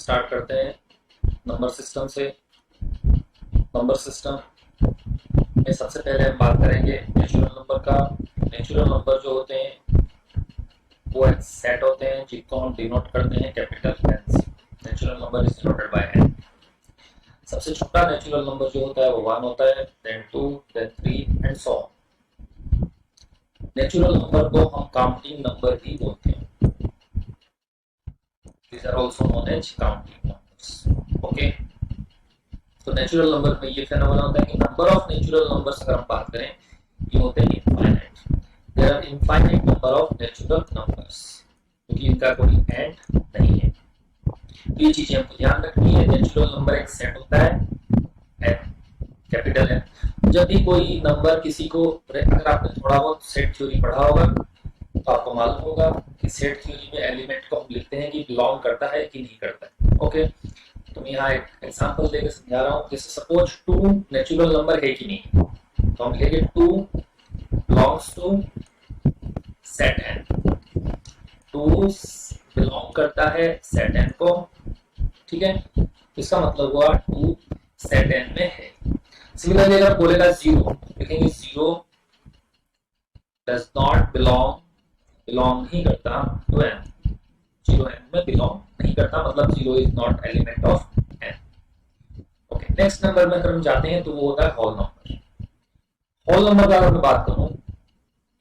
Start करते हैं number system से। नंबर सिस्टम में सबसे पहले हम बात करेंगे नेचुरल नंबर का। नेचुरल नंबर जो होते हैं वो एक सेट होते हैं जिनको हम डिनोट करते हैं कैपिटल एन से। Natural number is denoted by N. सबसे छोटा नेचुरल नंबर जो होता है वो 1 होता है, then 2, then 3 and so on. Natural number को हम काउंटिंग नंबर भी बोलते हैं। These are also known as counting numbers. Okay. तो नेचुरल नंबर में ये फेनोमेना होता है कि नंबर ऑफ नेचुरल नंबर्स अगर हम बात करें ये होते हैं infinite. There are infinite number of natural numbers क्योंकि इनका कोई एंड नहीं है। ये चीजें हमको ध्यान रखनी है। नेचुरल नंबर एक सेट होता है एन, कैपिटल एन। जब भी कोई नंबर किसी को, अगर आपने थोड़ा बहुत सेट थ्योरी पढ़ा होगा तो आपको मालूम होगा कि सेट थ्योरी में एलिमेंट को हम लिखते हैं कि बिलोंग करता है कि नहीं करता है। ओके, तो मैं यहाँ एक एग्जांपल देकर समझा रहा हूँ। जैसे सपोज 2 नेचुरल नंबर है कि नहीं, तो हम लिखेंगे 2 belongs to set N. 2 belong करता है सेट एन को, ठीक है। इसका मतलब हुआ 2 सेट एन में है। सिमिलरली अगर बोलेगा 0, लिखेंगे 0 डज नॉट बिलोंग नहीं करता टू एन। 0 एन में बिलोंग नहीं करता, मतलब 0 is not element of N. Okay, next number में अगर हम जाते हैं तो वो होता है होल नंबर। होल नंबर का अगर मैं बात करूं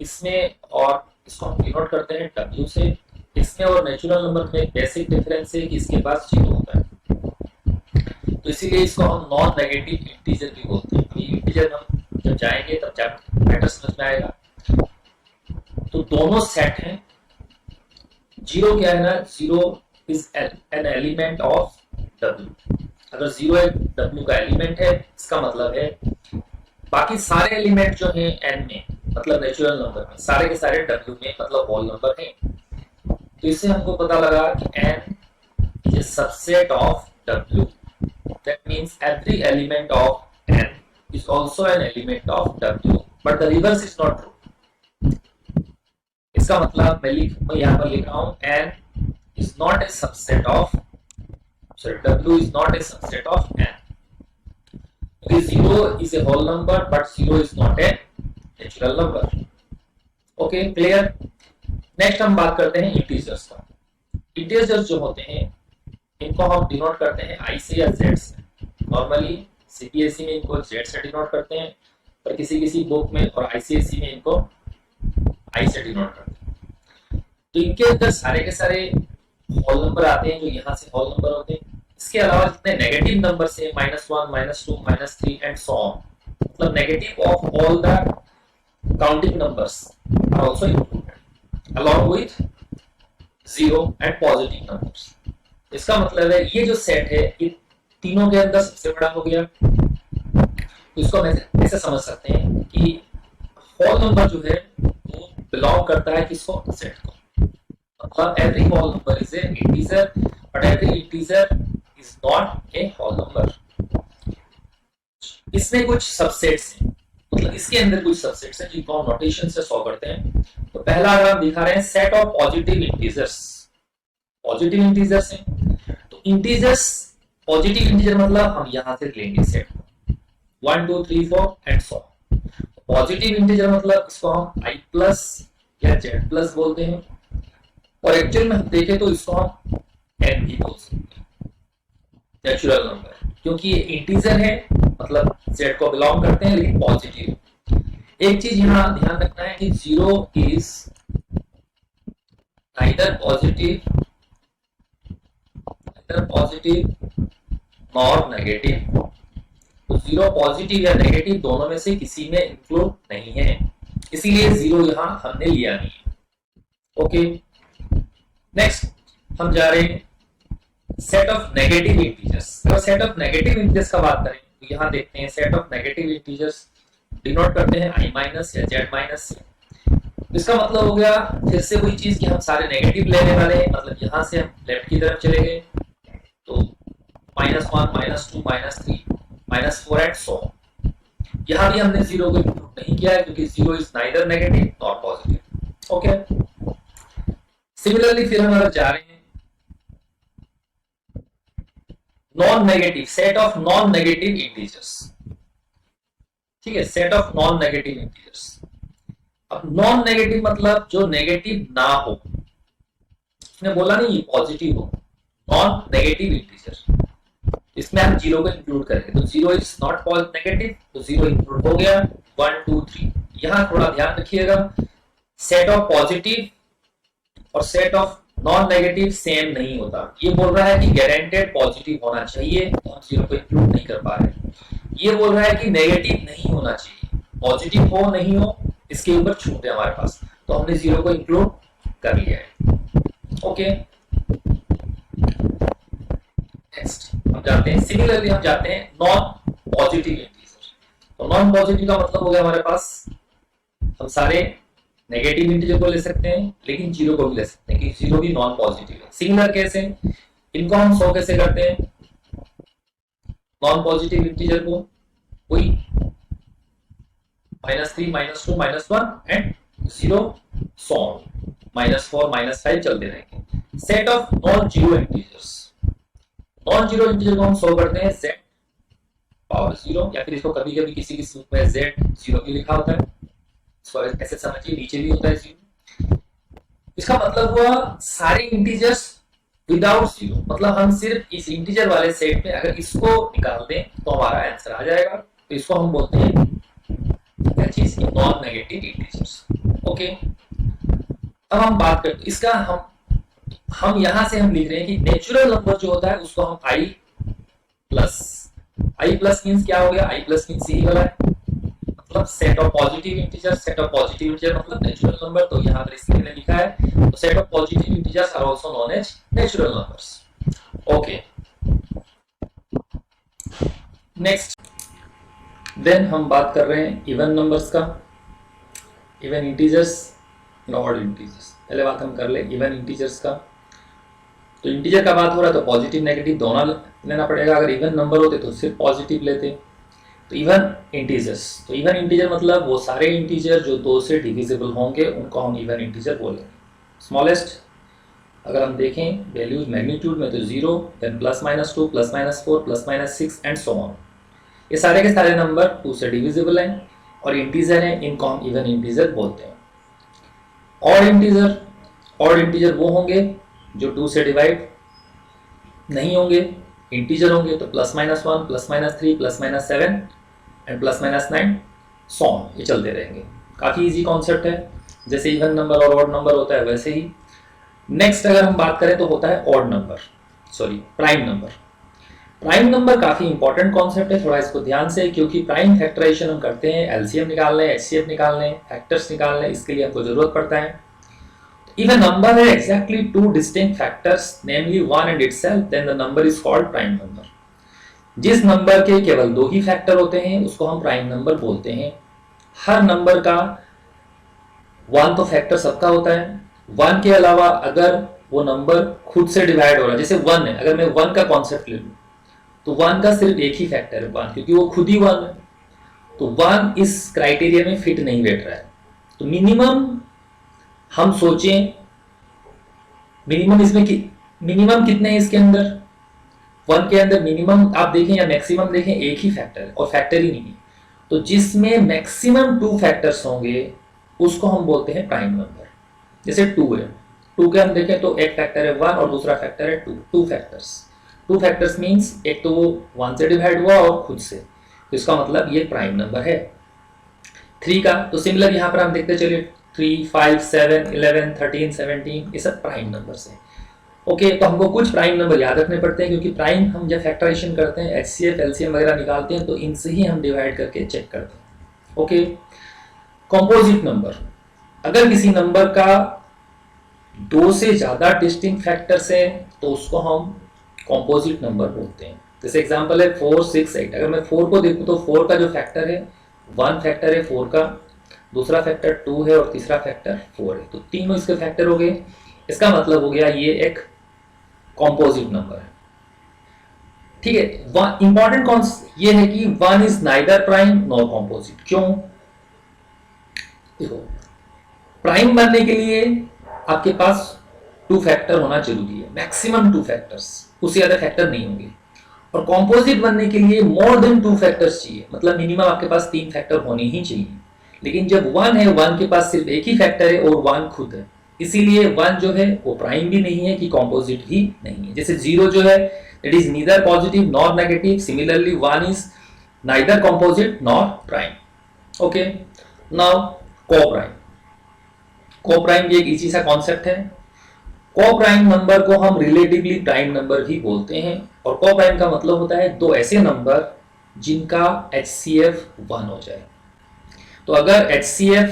इसमें, और इसको हम डिनोट करते हैं W से। इसमें और नेचुरल नंबर में एक बेसिक डिफरेंस है कि इसके पास 0 होता है, तो इसीलिए इसको हम नॉन नेगेटिव इंटीजर भी बोलते हैं। इंटीजर हम जब जाएंगे तब मैटर समझ में आएगा। तो दोनों सेट हैं। 0 क्या है ना, 0 is an element of W। अगर 0 एक W का एलिमेंट है, इसका मतलब है बाकी सारे एलिमेंट जो हैं n में, मतलब नेचुरल नंबर में, सारे के सारे W में, मतलब होल नंबर हैं। तो इससे हमको पता लगा कि n is a subset of W। That means every element of n is also an element of W, but the reverse is not true. इसका मतलब मैं यहाँ पर लिख रहा हूँ n is not a subset of, sorry, W is not a subset of n. Because 0 is a whole number, but 0 is not a natural number. Okay, clear? Next हम बात करते हैं इंटीजर्स का। इंटीजर्स जो होते हैं इनको हम डिनोट करते हैं I से या Z से। नॉर्मली CBSE में इनको Z से डिनोट करते हैं, पर किसी किसी बुक में और ICSE में इनको I से डिनोट करते हैं। तो इनके अंदर सारे के सारे होल नंबर आते हैं जो यहाँ से होल नंबर होते हैं। इसके अलावा जितने नेगेटिव नंबर से -1, -2, -3 एंड सो ऑन, मतलब negative of all the counting numbers are also included along with 0 and positive numbers. इसका मतलब है ये जो सेट है ये तीनों के अंदर सबसे बड़ा हो गया। तो इसको हम ऐसे समझ सकते हैं कि होल नंबर जो है वो बिलोंग करता है किसको, सेट को। मतलब every whole number is a integer, but every integer is not a whole number. इसमें कुछ सबसेट्स हैं, मतलब इसके अंदर कुछ सबसेट्स हैं जिनको हम नोटेशन से सॉल्व करते हैं। तो पहला अगर हम दिखा रहे हैं set of positive integers. Positive integers हैं, तो इंटीजर्स पॉजिटिव इंटीजर मतलब हम यहां से लेंगे set 1, 2, 3, 4 and so on. Positive integer मतलब इसको हम I प्लस या Z प्लस बोलते हैं, और एक्चुअल में हम देखें तो इसको हम n भी बोल सकते हैं, नेचुरल नंबर, क्योंकि ये इंटीजर है मतलब Z को बिलोंग करते हैं लेकिन पॉजिटिव। एक चीज यहाँ ध्यान रखना है कि 0 is neither positive nor negative. तो 0 पॉजिटिव या नेगेटिव दोनों में से किसी में इंक्लूड नहीं है, इसीलिए 0 यहाँ हमने लिया नहीं है। ओके, नेक्स्ट हम जा रहे हैं सेट ऑफ नेगेटिव इंटीजर्स। अगर सेट ऑफ नेगेटिव इंटीजर्स का बात करें तो यहाँ देखते हैं set of negative integers denote करते हैं I माइनस या Z माइनस से। इसका मतलब हो गया फिर से वही चीज कि हम सारे नेगेटिव लेने वाले हैं, मतलब यहाँ से हम लेफ्ट की तरफ चले गए तो -1, -2, -3, -4 एंड सो ऑन। यहाँ भी हमने 0 को इंक्लूड नहीं किया है क्योंकि 0 is neither negative nor positive. Okay, similarly फिर हम अगर जा रहे हैं non negative, set of non negative integers, ठीक है, set of non negative integers. अब नॉन नेगेटिव मतलब जो नेगेटिव ना हो, उसने बोला नहीं ये पॉजिटिव हो, नॉन नेगेटिव इंटीजर, इसमें हम जीरो को इंक्लूड करेंगे, तो जीरो इज नॉट नेगेटिव, तो जीरो इंक्लूड हो गया, 1 2 3। यहां थोड़ा ध्यान रखिएगा, सेट ऑफ पॉजिटिव और set of non negative same नहीं होता। ये बोल रहा है कि गारंटेड पॉजिटिव होना चाहिए, तो हम जीरो को इंक्लूड नहीं कर पा रहे। ये बोल रहा है कि नेगेटिव नहीं होना चाहिए, पॉजिटिव हो नहीं हो इसके ऊपर छूट है हमारे पास, तो हमने जीरो को इंक्लूड कर लिया है। ओके, नेक्स्ट हम जाते हैं, सिमिलरली हम जाते हैं नॉन पॉजिटिव इंटीजर। तो नॉन पॉजिटिव का मतलब हो गया हमारे पास, हम सारे नेगेटिव इंटीजर को ले सकते हैं लेकिन जीरो को भी ले सकते हैं, क्योंकि जीरो भी नॉन पॉजिटिव है। सिंगुलर कैसे, इनको हम 100 कैसे करते हैं, नॉन पॉजिटिव इंटीजर को कोई -3 -2 -1 एंड 0 100 -4 -5 चलते रहेंगे। Set of non zero integers, non zero integer को हम 100 करते हैं z पावर 0, या फिर इसको कभी कभी किसी किसी में z 0 भी लिखा होता है, ऐसे समझिए, नीचे भी होता है 0। इसका मतलब हुआ सारे इंटीजर्स विदाउट जीरो, मतलब हम सिर्फ इस इंटीजर वाले सेट में अगर इसको निकाल दें तो हमारा आंसर आ जाएगा, तो इसको हम बोलते हैं क्या चीज, नॉन नेगेटिव इंटीजर्स। ओके, अब हम बात करते हैं इसका, हम यहां से हम लिख रहे हैं कि नेचुरल नंबर जो होता है उसको हम i प्लस मींस क्या हो गया, i प्लस मींस यही वाला है, मतलब set of positive integer, set of positive integer मतलब नेचुरल नंबर, तो यहां पर इसके लिए लिखा है, तो set of positive integers are also known as natural numbers. Okay, next then हम बात कर रहे हैं इवन नंबर्स का, इवन इंटीजर्स, ऑड इंटीजर्स। पहले बात हम कर ले इवन इंटीजर्स का। तो इंटीजर का बात हो रहा है तो पॉजिटिव नेगेटिव दोनों लेना पड़ेगा, अगर इवन नंबर होते तो सिर्फ पॉजिटिव लेते। तो इवन इंटीजर्स, तो इवन इंटीजर मतलब वो सारे इंटीजर जो 2 से डिविजिबल होंगे उनको हम इवन इंटीजर बोलेंगे। स्मॉलेस्ट अगर हम देखें वैल्यूज मैग्नीट्यूड में तो 0, देन +-2, +-4, +-6 एंड सो ऑन, ये सारे के सारे नंबर 2 से डिविजिबल हैं और इंटीजर हैं, इनको हम इवन इंटीजर बोलते हैं। ऑड इंटीजर वो होंगे जो 2 से डिवाइड नहीं होंगे, इंटीजर होंगे, तो +-1, +-3, +-7 एंड +-9 सो ऑन, ये चलते रहेंगे। काफी इजी कॉन्सेप्ट है, जैसे इवन नंबर और ऑड नंबर होता है वैसे ही। नेक्स्ट अगर हम बात करें तो होता है odd number, sorry prime number. Prime number काफी इंपॉर्टेंट कॉन्सेप्ट है, थोड़ा इसको ध्यान से, क्योंकि प्राइम फैक्टराइजेशन हम करते हैं, एलसीएम निकालने, एचसीएफ निकालने, फैक्टर्स निकालने, इसके लिए हमको जरूरत पड़ता है। If a number has exactly 2 distinct factors, namely 1 and itself, then the number is called prime number. जिस नंबर के केवल 2 ही फैक्टर होते हैं उसको हम प्राइम नंबर बोलते हैं। हर नंबर का 1 तो फैक्टर सबका होता है, 1 के अलावा अगर वो नंबर खुद से डिवाइड हो रहा है, जैसे 1 है, अगर मैं 1 का कॉन्सेप्ट ले लूं तो 1 का सिर्फ एक ही फैक्टर है 1, क्योंकि वो खुद ही 1 है, तो 1 इस क्राइटेरिया में फिट नहीं बैठ रहा है। तो मिनिमम हम सोचें, मिनिमम इसमें मिनिमम कितने हैं इसके अंदर, 1 के अंदर मिनिमम आप देखें या मैक्सिमम देखें, एक ही फैक्टर है और फैक्टर ही नहीं है, तो जिसमें मैक्सिमम 2 फैक्टर्स होंगे उसको हम बोलते हैं प्राइम नंबर। जैसे 2 है, 2 के हम देखें तो एक फैक्टर है 1 और दूसरा फैक्टर है 2, 2 फैक्टर्स मींस एक तो वो 1 से डिवाइड हुआ और खुद से, तो इसका मतलब ये प्राइम नंबर है। 3 का तो सिमिलर यहाँ पर हम देखते चलिए 3, 5, 7, 11, 13, 17 ये सब प्राइम नंबर्स हैं। ओके, तो हमको कुछ प्राइम नंबर याद रखने पड़ते हैं, क्योंकि प्राइम हम जब फैक्टराइजेशन करते हैं, एचसीएफ एलसीएम वगैरह निकालते हैं, तो इनसे ही हम डिवाइड करके चेक करते हैं। ओके, कंपोजिट नंबर, अगर किसी नंबर का 2 से ज्यादा डिस्टिंक्ट फैक्टर्स हैं तो उसको हम कंपोजिट नंबर बोलते हैं। जैसे एग्जांपल है 4, 6, 8, अगर मैं 4 को देखूं तो 4 का जो फैक्टर है 1 फैक्टर है 4 का, दूसरा फैक्टर 2 है और तीसरा फैक्टर 4 है, तो तीनों इसके फैक्टर हो गए। इसका मतलब हो गया ये एक कंपोजिट नंबर है। ठीक है, इंपॉर्टेंट कॉन्सेप्ट ये है कि 1 is neither prime nor composite. क्यों? देखो, प्राइम बनने के लिए आपके पास 2 फैक्टर होना जरूरी है, मैक्सिमम 2 फैक्टर्स, उससे ज्यादा फैक्टर नहीं होंगे। और कॉम्पोजिट बनने के लिए मोर देन 2 फैक्टर्स चाहिए, मतलब मिनिमम आपके पास 3 फैक्टर होने ही चाहिए। लेकिन जब 1 है, 1 के पास सिर्फ एक ही फैक्टर है और 1 खुद है, इसीलिए 1 जो है वो प्राइम भी नहीं है कि कॉम्पोजिट भी नहीं है। जैसे 0 जो है it is neither positive nor negative, similarly 1 is neither composite nor prime. Okay, now co-prime. Co-prime भी एक इजी सा कॉन्सेप्ट है। को-प्राइम नंबर को हम रिलेटिवली प्राइम नंबर भी बोलते हैं, और को-प्राइम का मतलब होता है दो ऐसे नंबर जिनका HCF 1 हो जाए। तो अगर HCF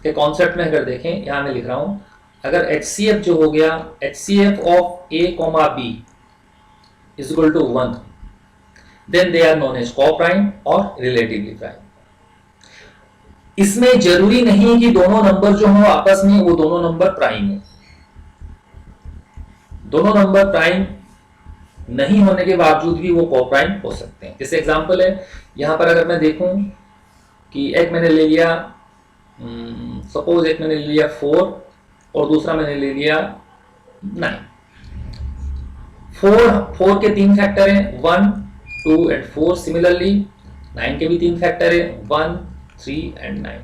के कॉन्सेप्ट में अगर देखें, यहां मैं लिख रहा हूं, अगर HCF जो हो गया HCF of A, B is equal to 1, then they are known as coprime और रिलेटिवली प्राइम। इसमें जरूरी नहीं कि दोनों नंबर जो हो आपस में वो दोनों नंबर प्राइम हो। दोनों नंबर प्राइम नहीं होने के बावजूद भी वो को-प्राइम हो सकते हैं। जैसे एग्जांपल है, यहां पर अगर मैं देखूं कि एक मैंने ले लिया, सपोज एक मैंने ले लिया 4 और दूसरा मैंने ले लिया 9। 4 के 3 फैक्टर हैं, 1, 2 एंड 4। सिमिलरली 9 के भी 3 फैक्टर है, 1, 3 एंड 9।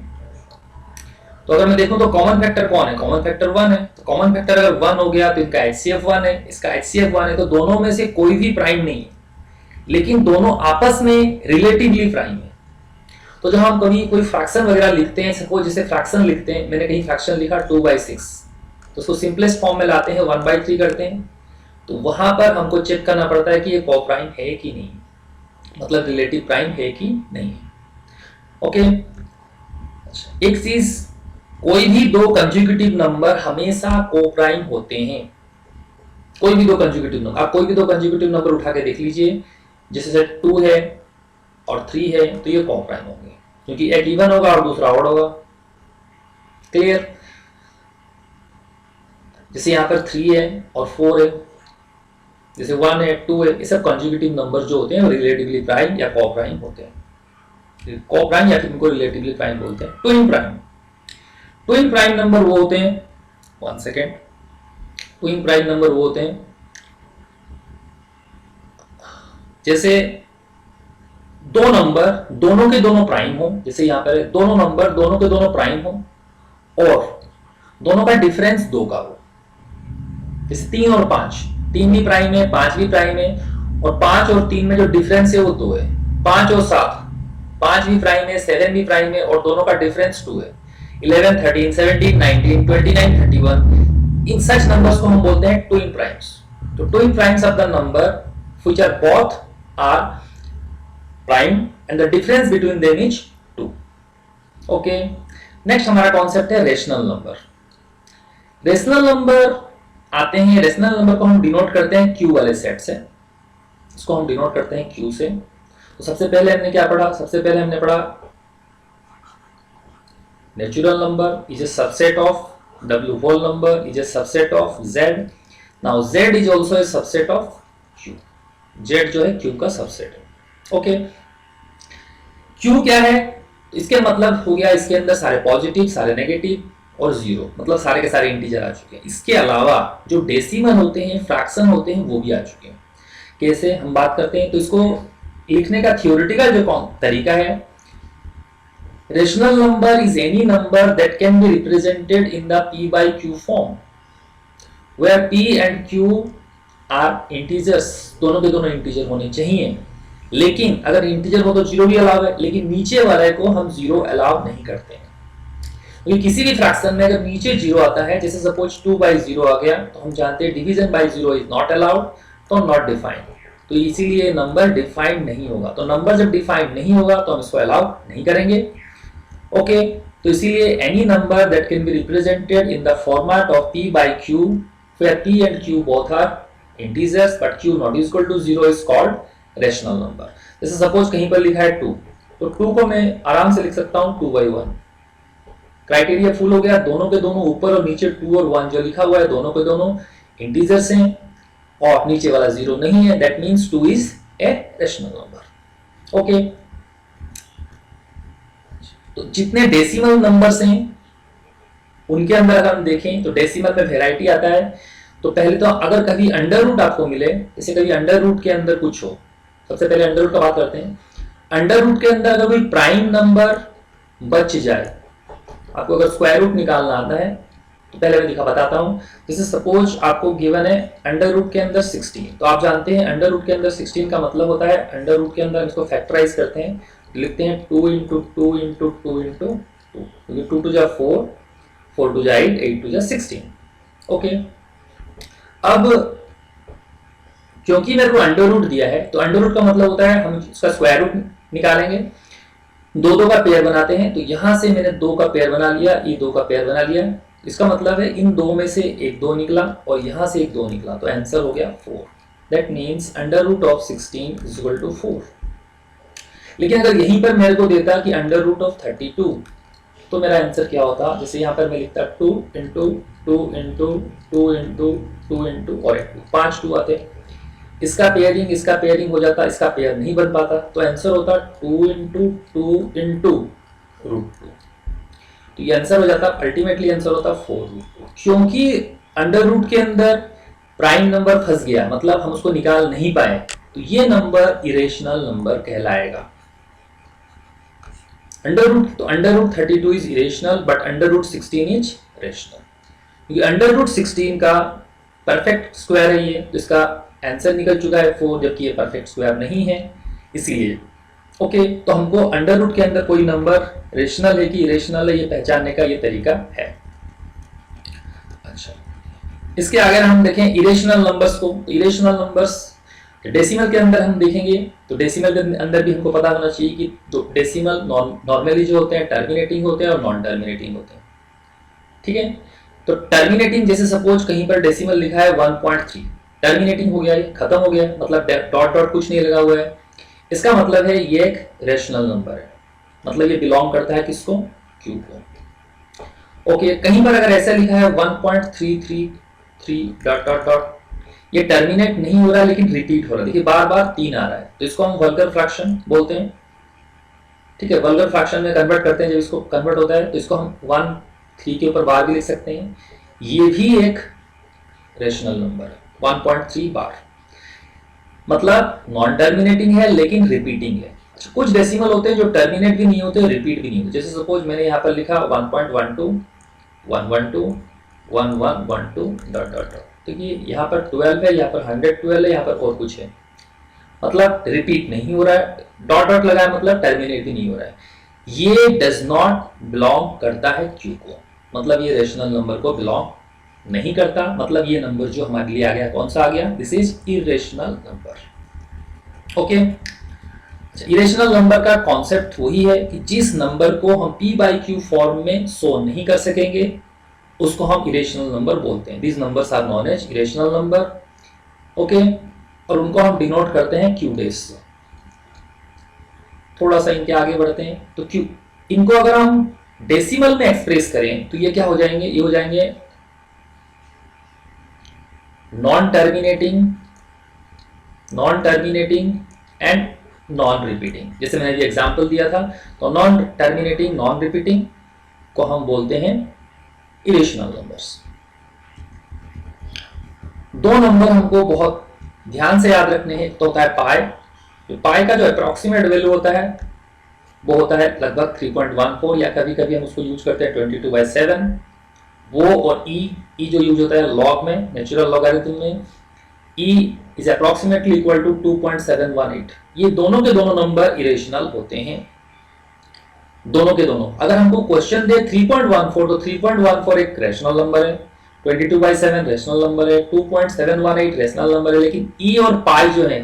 तो अगर मैं देखूं तो कॉमन फैक्टर कौन है? कॉमन फैक्टर 1 है। तो कॉमन फैक्टर अगर 1 हो गया तो इनका HCF 1 है, इसका HCF 1 है, तो दोनों में से कोई भी प्राइम नहीं है, लेकिन दोनों आपस में रिलेटिवली प्राइम है। तो जब हम कभी कोई फ्रैक्शन वगैरह लिखते हैं, सपोज जैसे फ्रैक्शन लिखते हैं, मैंने कहीं फ्रैक्शन लिखा 2/6, तो उसको सिंपलेस्ट फॉर्म में लाते हैं, 1/3 करते हैं, तो वहां पर हमको चेक करना पड़ता है कि ये को-प्राइम है कि नहीं, मतलब रिलेटिव प्राइम है कि नहीं है। ओके, एक चीज, कोई भी दो कंसेक्यूटिव नंबर हमेशा को-प्राइम होते हैं। कोई भी दो कंसेक्यूटिव नंबर, आप कोई भी दो कंसेक्यूटिव नंबर उठा के देख लीजिए, जैसे 2 है और 3 है, तो ये को-प्राइम होंगे, क्योंकि एक इवन होगा और दूसरा ऑड होगा। क्लियर? जैसे यहाँ पर 3 है और 4 है, जैसे 1 है, 2 है, ये सब कंसेक्यूटिव नंबर जो होते हैं वो रिलेटिवली प्राइम या को-प्राइम होते हैं। को-प्राइम या फिर इनको रिलेटिवली प्राइम बोलते हैं। Twin prime, twin prime number वो होते हैं, 1 सेकेंड, ट्विन प्राइम नंबर वो होते हैं जैसे दो नंबर दोनों के दोनों प्राइम हो, जैसे यहां पर दोनों नंबर दोनों के दोनों प्राइम हो और दोनों का डिफरेंस 2 का हो, जैसे 3 और 5, 3 भी प्राइम है, 5 भी प्राइम है, और 5 और 3 में जो डिफरेंस है वो 2 है। 5 और 7, 5 भी प्राइम है, 7 भी प्राइम है, और दोनों का डिफरेंस 2 है। 11, 13, 17, 19, 29, 31, इन सच नंबर्स को हम बोलते हैं ट्विन प्राइम्स। तो twin primes of the number which are both are prime and the difference between them is 2। Okay, next हमारा कॉन्सेप्ट है रेशनल नंबर। रेशनल नंबर आते हैं, रेशनल नंबर को हम डिनोट करते हैं Q वाले सेट से, इसको हम डिनोट करते हैं Q से। तो सबसे पहले हमने क्या पढ़ा? सबसे पहले हमने पढ़ा natural number is a subset of W whole number is a subset of Z. Now Z is also a subset of Q. Z जो है Q का सबसेट है। ओके, Q क्या है? इसके मतलब हो गया इसके अंदर सारे पॉजिटिव, सारे नेगेटिव और 0, मतलब सारे के सारे इंटीजर आ चुके हैं। इसके अलावा जो डेसिमल होते हैं, फ्रैक्शन होते हैं, वो भी आ चुके हैं। कैसे हम बात करते हैं, तो इसको लिखने का थियोरेटिकल जो तरीका है, rational number is any number that can be represented in the P by Q form, where P and Q are integers, दोनों के दोनों इंटीजर होने चाहिए, लेकिन अगर इंटीजर हो तो 0 भी अलाउ है, लेकिन नीचे वाले को हम 0 अलाउ नहीं करते हैं। क्योंकि किसी भी फ्रैक्शन में अगर नीचे 0 आता है, जैसे सपोज 2/0 आ गया, तो हम जानते हैं division bye 0 is not allowed, तो नॉट डिफाइंड, तो इसीलिए नंबर डिफाइंड नहीं होगा। तो नंबर जब डिफाइंड नहीं होगा तो हम इसको अलाउ नहीं करेंगे। ओके, तो इसीलिए any number that can be represented in the format of P by Q where P and Q both are integers but Q not equal to 0 is called rational number। जैसे suppose कहीं पर लिखा है 2, तो 2 को मैं आराम से लिख सकता हूं 2/1। क्राइटेरिया फुल हो गया, दोनों के दोनों ऊपर और नीचे 2 और 1 जो लिखा हुआ है दोनों के दोनों इंटीजर्स हैं और नीचे वाला 0 नहीं है, that means 2 is a rational number. Okay, तो जितने डेसिमल नंबर्स हैं उनके अंदर अगर हम देखें तो डेसिमल में वैरायटी आता है। तो पहले तो अगर कभी अंडर रूट आपको मिले, जैसे कभी अंडर रूट के अंदर कुछ हो, सबसे पहले अंडर रूट का बात करते हैं। अंडर रूट के अंदर अगर कोई प्राइम नंबर बच जाए, आपको अगर स्क्वायर रूट निकालना आता है तो पहले मैं बताता हूँ। जैसे सपोज आपको गिवन है अंडर रूट के अंदर 16, तो आप जानते हैं अंडर रूट के अंदर 16 का मतलब होता है अंडर रूट के अंदर इसको फैक्टराइज करते हैं, लिखते हैं 2 इंटू 2 इंटू 2 इंटू 2, क्योंकि 2 टू जा 4, 4 टू जा 8, 8 टू जा 16। ओके, अब क्योंकि मेरे को अंडर रूट दिया है तो अंडर रूट का मतलब होता है हम इसका स्क्वायर रूट निकालेंगे, दो दो का पेयर बनाते हैं, तो यहां से मैंने 2 का पेयर बना लिया, ये 2 का पेयर बना लिया, इसका मतलब है इन दो में से एक 2 निकला और यहां से एक 2 निकला, तो आंसर हो गया 4। That means under root of 16 is equal to 4। लेकिन अगर यहीं पर मेरे को देता कि अंडर रूट ऑफ 32, तो मेरा आंसर क्या होता? जैसे यहाँ पर मैं लिखता 2 इंटू 2 इंटू 2 इंटू 2 इंटू और 5 2 आते, इसका पेयरिंग हो जाता, इसका पेयर नहीं बन पाता, तो आंसर होता 2 इंटू 2 इंटू रूट 2, तो ये आंसर हो जाता, अल्टीमेटली आंसर होता 4 रूट 2। क्योंकि अंडर रूट के अंदर प्राइम नंबर फंस गया, मतलब हम उसको निकाल नहीं पाए, तो ये नंबर इरेशनल नंबर कहलाएगा। Under root 32 is irrational but under root 16 is rational, क्योंकि अंडर रूट 16 का परफेक्ट स्क्वायर है ये, जिसका आंसर निकल चुका है 4, जबकि ये परफेक्ट स्क्वायर नहीं है, इसीलिए ओके। तो हमको अंडर रूट के अंदर कोई नंबर रेशनल है कि इरेशनल है ये पहचानने का ये तरीका है। अच्छा, इसके आगे हम देखें इरेशनल नंबर्स को। इरेशनल नंबर्स डेसिमल के अंदर हम देखेंगे, तो डेसिमल के अंदर भी हमको पता होना चाहिए कि डेसिमल नॉर्मली जो होते हैं टर्मिनेटिंग होते हैं और नॉन टर्मिनेटिंग होते हैं, ठीक है। तो टर्मिनेटिंग, जैसे सपोज कहीं पर डेसिमल लिखा है 1.3, टर्मिनेटिंग हो गया, ये खत्म हो गया, मतलब डॉट डॉट कुछ नहीं लगा हुआ है, इसका मतलब है ये एक रेशनल नंबर है, मतलब ये बिलोंग करता है किसको? क्यू को। ओके, कहीं पर अगर ऐसा लिखा है 1.333 डॉट डॉट डॉट, ये टर्मिनेट नहीं हो रहा लेकिन रिपीट हो रहा है, देखिए बार बार 3 आ रहा है, तो इसको हम वल्गर फ्रैक्शन बोलते हैं, ठीक है। वल्गर फ्रैक्शन में कन्वर्ट करते हैं, जब इसको कन्वर्ट होता है तो इसको हम 1 3 के ऊपर बार भी लिख सकते हैं, ये भी एक रेशनल नंबर है 1.3 बार, मतलब नॉन टर्मिनेटिंग है लेकिन रिपीटिंग है। अच्छा, कुछ डेसिमल होते हैं जो टर्मिनेट भी नहीं होते, रिपीट भी नहीं होते, जैसे सपोज मैंने यहाँ पर लिखा 1.12 112 1112 डॉट डॉट डॉट, तो ये यहाँ पर 12 है, यहाँ पर 112 है, यहाँ पर और कुछ है, मतलब रिपीट नहीं हो रहा है, डॉट डॉट लगा है मतलब टर्मिनेट भी नहीं हो रहा है, ये डज नॉट बिलोंग करता है क्यू को, मतलब ये रेशनल नंबर को बिलोंग नहीं करता, मतलब ये नंबर जो हमारे लिए आ गया कौन सा आ गया? This is irrational number. Okay, irrational number का कॉन्सेप्ट वही है कि जिस नंबर को हम p बाई क्यू फॉर्म में शो नहीं कर सकेंगे उसको हम इरेशनल नंबर बोलते हैं। This numbers are known as irrational number, okay, और उनको हम डिनोट करते हैं क्यू डेज से। थोड़ा सा इनके आगे बढ़ते हैं, तो क्यू, इनको अगर हम डेसिमल में एक्सप्रेस करें तो ये क्या हो जाएंगे? ये हो जाएंगे non terminating and non repeating. जैसे मैंने ये एग्जांपल दिया था, तो नॉन टर्मिनेटिंग नॉन रिपीटिंग को हम बोलते हैं इरेशनल नंबर्स। दो नंबर हमको बहुत ध्यान से याद रखने हैं, तो होता है पाई, पाई का जो अप्रोक्सीमेट वैल्यू होता है वो होता है लगभग 3.14, या कभी कभी हम उसको यूज करते हैं 22/7, वो, और ई जो यूज होता है लॉग में, नेचुरल लॉगरिथम में, e is approximately equal to 2.718। ये दोनों के दोनों नंबर इरेशनल होते हैं, दोनों के दोनों। अगर हमको क्वेश्चन दे 3.14, तो 3.14 एक रेशनल नंबर है, 22/7 रेशनल नंबर है, 2.718 रेशनल नंबर है, लेकिन ई और पाई जो है,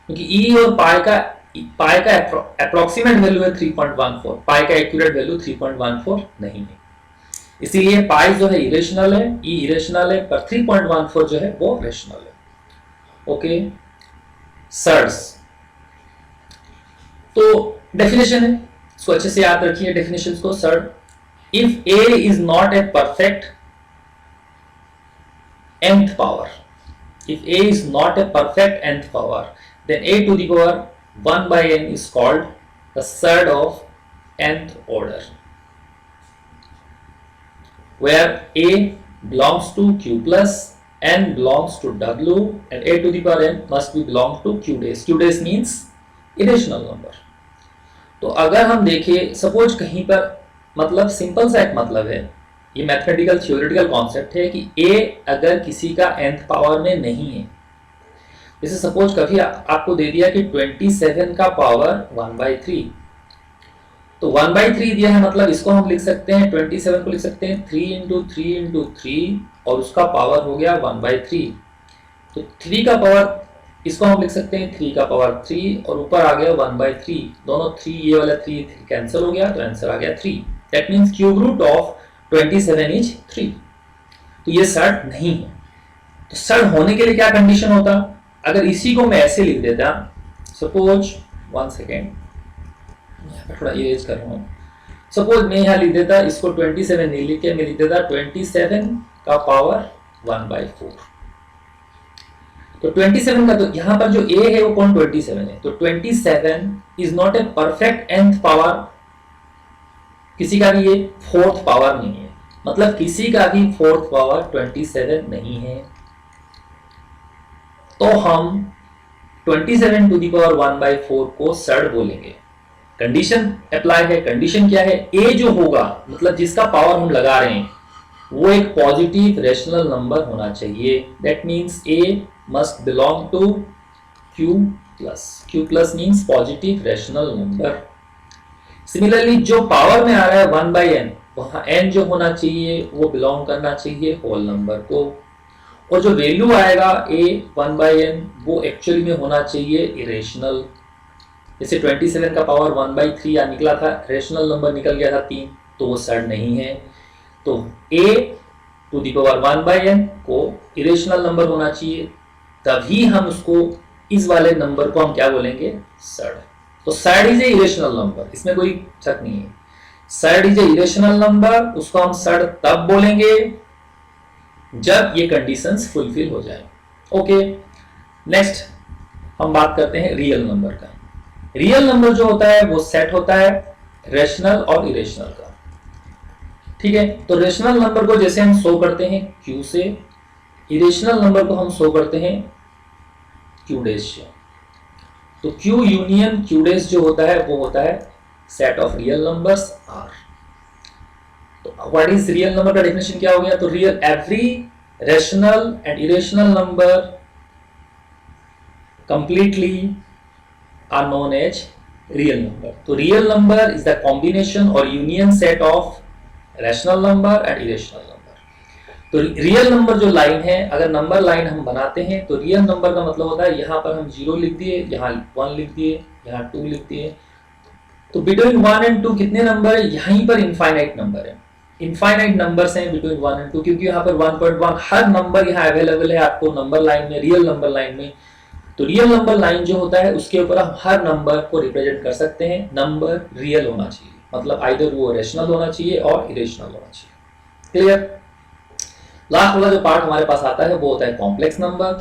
क्योंकि ई और पाई का अप्रोक्सीमेट वैल्यू है 3.14, पाई का एक्यूरेट वैल्यू 3.14 नहीं है, इसीलिए पाई जो है इरेशनल है, ई इरेशनल है, पर 3.14 जो है वो रेशनल है। ओके, सर्ड्स, तो डेफिनेशन है, इसको अच्छे से याद रखिए डेफिनेशंस को। Surd, if A is not a perfect nth power, if a is not a perfect nth power, then a to the power 1 by n is called the surd of nth order, where a belongs to q plus n belongs to w and a to the power n must be belong to q dash. q dash means irrational number. तो अगर हम देखें suppose कहीं पर मतलब simple सा एक मतलब है, ये मैथमेटिकल थ्योरेटिकल कॉन्सेप्ट है कि a अगर किसी का nth पावर में नहीं है, जैसे सपोज कभी आपको दे दिया कि 27 का पावर 1/3, तो 1/3 दिया है मतलब इसको हम लिख सकते हैं 27 को लिख सकते हैं 3 इंटू 3 इंटू 3 और उसका पावर हो गया 1/3। तो 3 का पावर इसको हम लिख सकते हैं 3 का पावर 3 और ऊपर आ गया 1/3, दोनों 3 ये वाला 3 कैंसिल हो गया तो आंसर आ गया 3। That means cube root of 27 is 3। तो ये सड नहीं है। तो सड होने के लिए क्या कंडीशन होता, अगर इसी को मैं ऐसे लिख देता, सपोज 1 सेकेंड यहाँ पे थोड़ा इरेज कर रहा हूँ, सपोज मैं यहाँ लिख देता इसको 27 नहीं लिख के मैं लिख देता 27 का पावर 1/4। तो 27 का तो यहाँ पर जो a है वो कौन 27 है, तो 27 is not a perfect nth power, किसी का भी ये फोर्थ पावर नहीं है, मतलब किसी का भी फोर्थ पावर 27 नहीं है। तो हम 27 टू दी पावर 1/4 को सड बोलेंगे। कंडीशन अप्लाई है, कंडीशन क्या है, a जो होगा मतलब जिसका पावर हम लगा रहे हैं वो एक पॉजिटिव रेशनल नंबर होना चाहिए। That means a must belong to q plus। q plus means positive rational number। Similarly जो पावर में आ रहा है 1/n, वहां n जो होना चाहिए वो बिलोंग करना चाहिए होल नंबर को, और जो वैल्यू आएगा a 1/n वो एक्चुअली में होना चाहिए इरेशनल। जैसे 27 का पावर 1/3 निकला था, रेशनल नंबर निकल गया था 3, तो वो सड नहीं है। तो a to the power 1/n को इरेशनल नंबर होना चाहिए, तभी हम उसको इस वाले नंबर को हम क्या बोलेंगे, सड। तो सड इज ए इरेशनल नंबर, इसमें कोई शक नहीं है। सड इज ए इरेशनल नंबर, उसको हम सड तब बोलेंगे जब ये कंडीशंस फुलफिल हो जाए। ओके, नेक्स्ट हम बात करते हैं रियल नंबर का। रियल नंबर जो होता है वो सेट होता है रेशनल और इरेशनल का। ठीक है, तो रेशनल नंबर को जैसे हम शो करते हैं q से, इरेशनल नंबर को हम शो करते हैं q डैश से। तो q यूनियन q डैश जो होता है वो होता है set of real numbers R। तो व्हाट इज रियल नंबर का डेफिनेशन क्या हो गया, तो real every rational and irrational number completely are known as real number. तो real number is the combination और union set of rational number and irrational number. तो real number जो line है, अगर नंबर लाइन हम बनाते हैं तो रियल नंबर का मतलब होता है यहाँ पर हम 0 लिख दिए, यहाँ 1 लिख दिए, यहाँ 2 लिख दिए। तो बिटवीन 1 एंड 2 कितने नंबर है, यहीं पर इनफाइनाइट नंबर है, इनफाइनाइट नंबर्स हैं बिटवीन 1 एंड 2, क्योंकि यहाँ पर 1.1 हर नंबर यहाँ अवेलेबल है आपको नंबर लाइन में, रियल नंबर लाइन में। तो रियल नंबर लाइन जो होता है उसके ऊपर हम हर नंबर को रिप्रेजेंट कर सकते हैं। नंबर रियल होना चाहिए, मतलब आइदर वो रेशनल होना चाहिए और इरेशनल होना चाहिए। क्लियर। लास्ट वाला जो पार्ट हमारे पास आता है वो होता है complex number.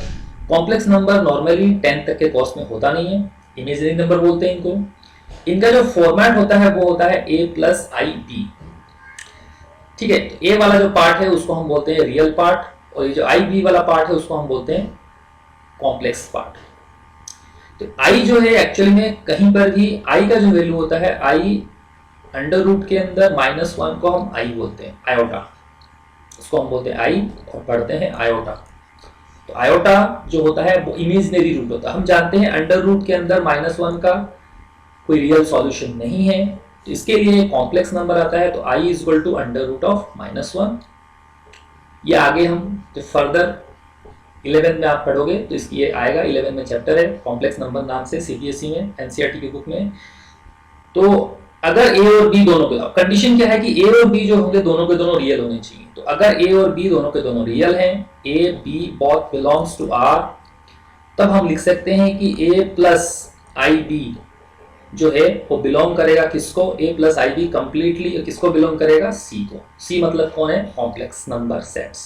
Complex number normally 10 तक के कॉस्ट में होता नहीं है, इमेजिनरी नंबर बोलते हैं इनको। इनका जो फॉर्मेट होता है वो होता है a प्लस आई बी। ठीक है, तो a वाला जो पार्ट है उसको हम बोलते हैं रियल पार्ट, और ये जो आई बी वाला पार्ट है उसको हम बोलते हैं कॉम्प्लेक्स पार्ट। तो i जो है एक्चुअली में कहीं पर भी i का जो वैल्यू होता है, i अंडर रूट के अंदर -1 को हम i बोलते हैं, आयोटा, उसको हम बोलते हैं i और पढ़ते हैं आयोटा। तो आयोटा जो होता है वो इमेजिनरी रूट होता है। हम जानते हैं अंडर रूट के अंदर -1 का कोई रियल सॉल्यूशन नहीं है, तो इसके लिए कॉम्प्लेक्स नंबर आता है। तो i is equal to under root of -1। ये आगे हम जो फर्दर 11 में आप पढ़ोगे तो इसकी ये आएगा, 11 में चैप्टर है कॉम्प्लेक्स नंबर नाम से, सीबीएसई में, एनसीईआरटी की बुक में। तो अगर a और b दोनों के, कंडीशन क्या है कि a और b जो होंगे दोनों के दोनों रियल होने चाहिए। तो अगर a और b दोनों के दोनों रियल हैं, a b both belongs to R, तब हम लिख सकते हैं कि a प्लस आई बी जो है वो बिलोंग करेगा किसको, a plus I be completely किसको बिलोंग करेगा, c को। c मतलब कौन है, कॉम्प्लेक्स नंबर सेट्स।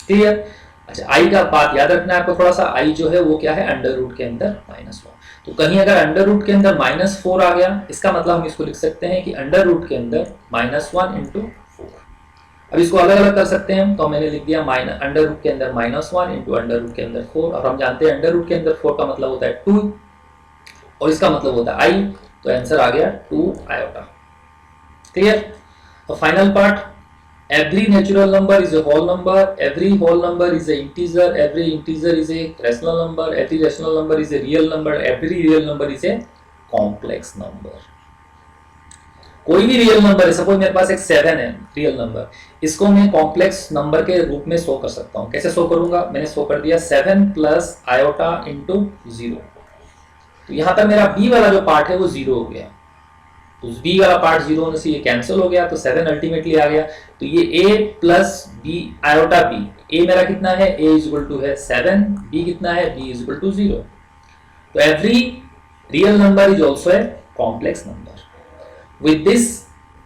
क्लियर। अच्छा, i का बात याद रखना है आपको थोड़ा सा, i जो है वो क्या है, अंडर रूट के अंदर -1। तो कहीं अगर अंडर रूट के अंदर -4 आ गया, इसका मतलब हम इसको लिख सकते हैं कि अंडर रूट के अंदर -1 × 4। अब इसको अलग अलग कर सकते हैं हम, तो मैंने लिख दिया अंडर रूट के अंदर -1 इंटू अंडर रूट के अंदर 4, और हम जानते हैं अंडर रूट के अंदर 4 का मतलब होता है 2 और इसका मतलब होता है i, तो आंसर आ गया 2 आयोटा। क्लियर। और final part, every natural number is a whole number, every whole number is a integer, every integer is a rational number, every rational number is a real number, every real number is a complex number। कोई भी real number है, suppose मेरे पास एक 7 है real number, इसको मैं complex number के रूप में शो कर सकता हूँ। कैसे शो करूंगा, मैंने शो कर दिया 7 प्लस आयोटा इंटू 0। तो यहाँ पर मेरा b वाला जो पार्ट है वो 0 हो गया, तो b वाला पार्ट 0 होने से ये कैंसिल हो गया, तो 7 अल्टीमेटली आ गया। तो ये a plus b iota b, a मेरा कितना है, a इज इक्वल टू है 7, b कितना है, b इज इक्वल टू 0। तो every real number is also a complex number. With this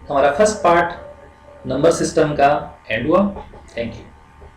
हमारा फर्स्ट पार्ट नंबर सिस्टम का एंड हुआ। Thank you.